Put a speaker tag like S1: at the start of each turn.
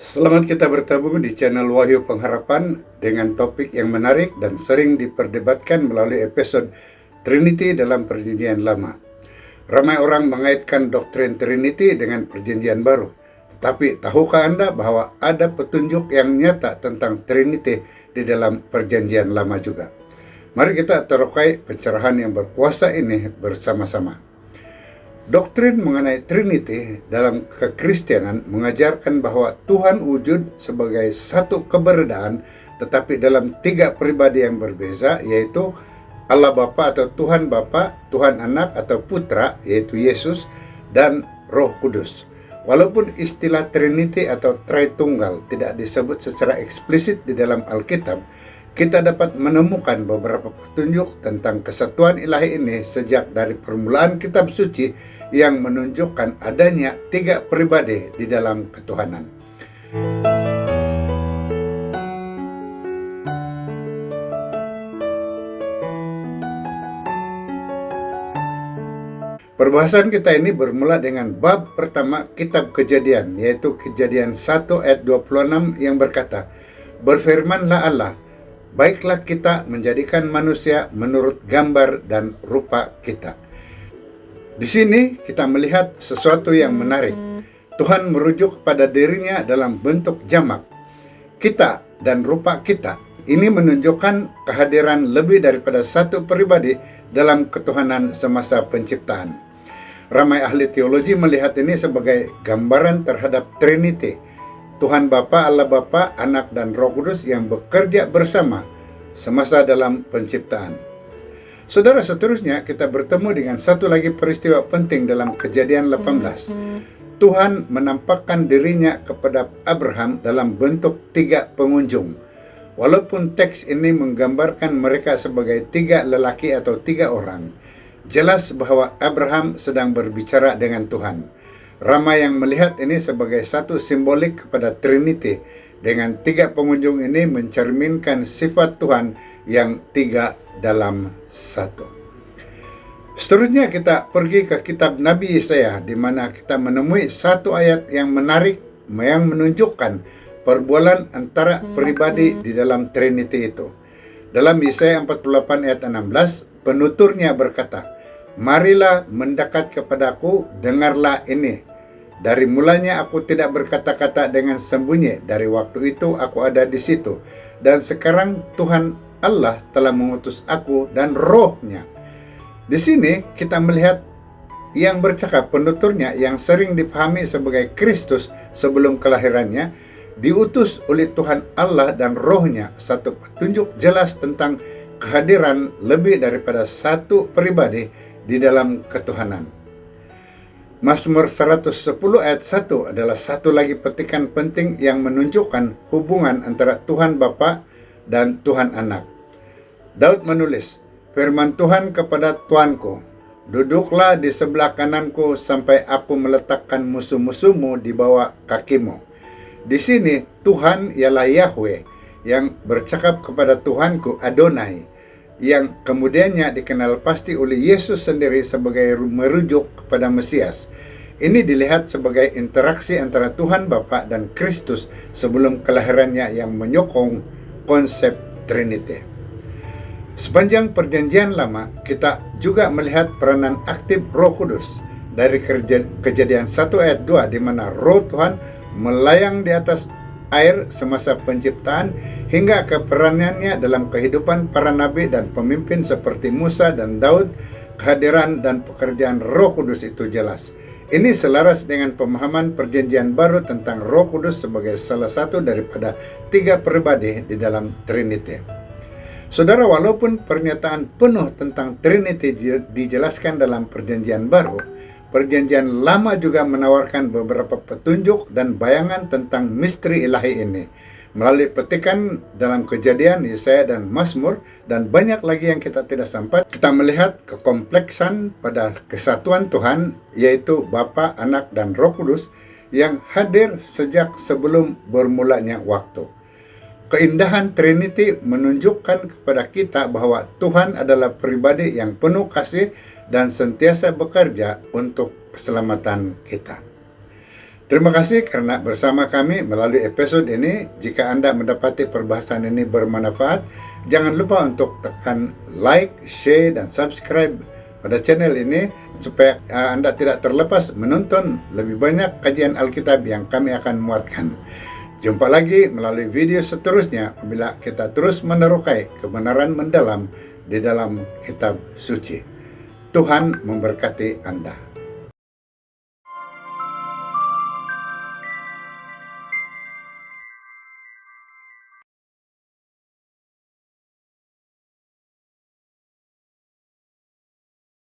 S1: Selamat kita bertemu di channel Wahyu Pengharapan dengan topik yang menarik dan sering diperdebatkan melalui episode Trinity dalam Perjanjian Lama. Ramai orang mengaitkan doktrin Trinity dengan Perjanjian Baru. Tetapi tahukah Anda bahwa ada petunjuk yang nyata tentang Trinity di dalam Perjanjian Lama juga? Mari kita terokai pencerahan yang berkuasa ini bersama-sama. Doktrin mengenai Trinity dalam kekristenan mengajarkan bahwa Tuhan wujud sebagai satu keberadaan tetapi dalam tiga pribadi yang berbeza, yaitu Allah Bapa atau Tuhan Bapa, Tuhan Anak atau Putra yaitu Yesus, dan Roh Kudus. Walaupun istilah Trinity atau Tritunggal tidak disebut secara eksplisit di dalam Alkitab, kita dapat menemukan beberapa petunjuk tentang kesatuan ilahi ini sejak dari permulaan kitab suci yang menunjukkan adanya tiga pribadi di dalam ketuhanan. Perbahasan kita ini bermula dengan bab pertama kitab Kejadian, yaitu Kejadian 1 ayat 26 yang berkata, "Berfirmanlah Allah, baiklah kita menjadikan manusia menurut gambar dan rupa kita." Di sini kita melihat sesuatu yang menarik. Tuhan merujuk kepada dirinya dalam bentuk jamak. Kita dan rupa kita. Ini menunjukkan kehadiran lebih daripada satu pribadi dalam ketuhanan semasa penciptaan. Ramai ahli teologi melihat ini sebagai gambaran terhadap Trinity. Tuhan Bapa, Allah Bapa, Anak, dan Roh Kudus yang bekerja bersama semasa dalam penciptaan. Saudara, seterusnya kita bertemu dengan satu lagi peristiwa penting dalam Kejadian 18. Tuhan menampakkan dirinya kepada Abraham dalam bentuk tiga pengunjung. Walaupun teks ini menggambarkan mereka sebagai tiga lelaki atau tiga orang, jelas bahwa Abraham sedang berbicara dengan Tuhan. Ramai yang melihat ini sebagai satu simbolik kepada Trinity. Dengan tiga pengunjung ini mencerminkan sifat Tuhan yang tiga dalam satu. Seterusnya kita pergi ke kitab Nabi Yesaya, di mana kita menemui satu ayat yang menarik yang menunjukkan perbualan antara pribadi di dalam Trinity itu. Dalam Yesaya 48 ayat 16, penuturnya berkata, "Marilah mendekat kepadaku, dengarlah ini. Dari mulanya aku tidak berkata-kata dengan sembunyi. Dari waktu itu aku ada di situ. Dan sekarang Tuhan Allah telah mengutus aku dan Roh-Nya." Di sini kita melihat yang bercakap, penuturnya yang sering dipahami sebagai Kristus sebelum kelahirannya, diutus oleh Tuhan Allah dan Roh-Nya, satu petunjuk jelas tentang kehadiran lebih daripada satu pribadi di dalam ketuhanan. Mazmur 110 ayat 1 adalah satu lagi petikan penting yang menunjukkan hubungan antara Tuhan Bapa dan Tuhan Anak. Daud menulis, "Firman Tuhan kepada Tuanku, duduklah di sebelah kananku sampai aku meletakkan musuh-musuhmu di bawah kakimu." Di sini Tuhan ialah Yahweh yang bercakap kepada Tuhanku Adonai, yang kemudiannya dikenal pasti oleh Yesus sendiri sebagai merujuk kepada Mesias. Ini dilihat sebagai interaksi antara Tuhan Bapa dan Kristus sebelum kelahirannya yang menyokong konsep Trinity. Sepanjang Perjanjian Lama, kita juga melihat peranan aktif Roh Kudus. Dari Kejadian 1 ayat 2, di mana Roh Tuhan melayang di atas air semasa penciptaan, hingga ke peranannya dalam kehidupan para nabi dan pemimpin seperti Musa dan Daud. Kehadiran dan pekerjaan Roh Kudus itu jelas. Ini selaras dengan pemahaman Perjanjian Baru tentang Roh Kudus sebagai salah satu daripada tiga pribadi di dalam Trinity. Saudara, walaupun pernyataan penuh tentang Trinity dijelaskan dalam Perjanjian Baru, Perjanjian Lama juga menawarkan beberapa petunjuk dan bayangan tentang misteri ilahi ini. Melalui petikan dalam Kejadian, Yesaya, dan Mazmur, dan banyak lagi yang kita tidak sempat, kita melihat kekompleksan pada kesatuan Tuhan, yaitu Bapa, Anak, dan Roh Kudus, yang hadir sejak sebelum bermulanya waktu. Keindahan Trinity menunjukkan kepada kita bahwa Tuhan adalah pribadi yang penuh kasih dan sentiasa bekerja untuk keselamatan kita. Terima kasih karena bersama kami melalui episode ini. Jika Anda mendapati perbahasan ini bermanfaat, jangan lupa untuk tekan like, share, dan subscribe pada channel ini supaya Anda tidak terlepas menonton lebih banyak kajian Alkitab yang kami akan muatkan. Jumpa lagi melalui video seterusnya apabila kita terus menerokai kebenaran mendalam di dalam kitab suci. Tuhan memberkati Anda.